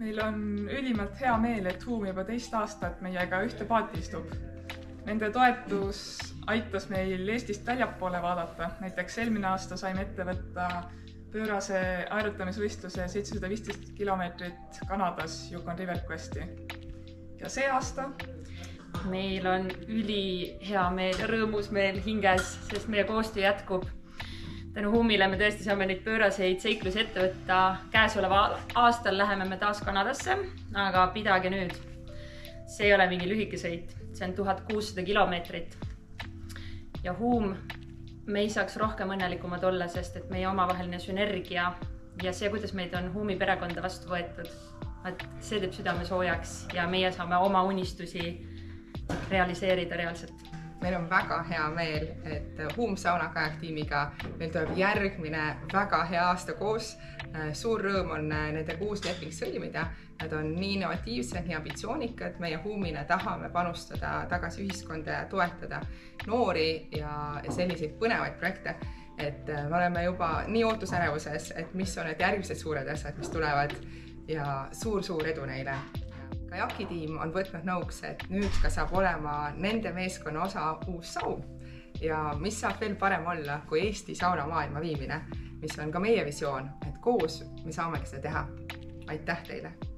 Meil on ülimalt hea meel, et Huum juba 2 aastat meiega ühte paati istub. Nende toetus aitas meil Eestist väljapoole vaadata. Näiteks eelmine aasta saime ette võtta pöörase aerutamisvõistluse 715 kilomeetrit Kanadas Yukon River Questi. Ja see aasta meil on ülihea meel ja rõõmus meel hinges, sest meie koostöö jätkub. Tänu Huumile me tõesti saame neid pööraseid seiklusi ette võtta. Käesoleval aastal läheme me taas Kanadasse, aga pidage nüüd. See ei ole mingi lühike sõit, see on 1600 kilomeetrit. Ja Huum, me ei saaks rohkem õnnelikumad olla, sest et meie omavaheline sünergia ja see, kuidas meid on Huumi perekonda vastu võetud, see teeb südame soojaks ja meie saame oma unistusi realiseerida reaalselt. Meil on väga hea meel, et Huum Saunakajak tiimiga meil tuleb järgmine väga hea aasta koos. Suur rõõm on nendega uus leping sõlmida. Nad on nii innovatiivsed, nii ambitsioonikad. Meie Huumina tahame panustada tagasi ühiskonda ja toetada noori ja selliseid põnevaid projekte. Et me oleme juba nii ootusärevuses, et mis on need järgmised suured asjad, mis tulevad ja suur edu neile. Kajakitiim on võtnud nõuks, et nüüd ka saab olema nende meeskonna osa uus saun. Ja mis saab veel parem olla kui Eesti sauna maailma viimine, mis on ka meie visioon, et koos me saamegi seda teha. Aitäh teile!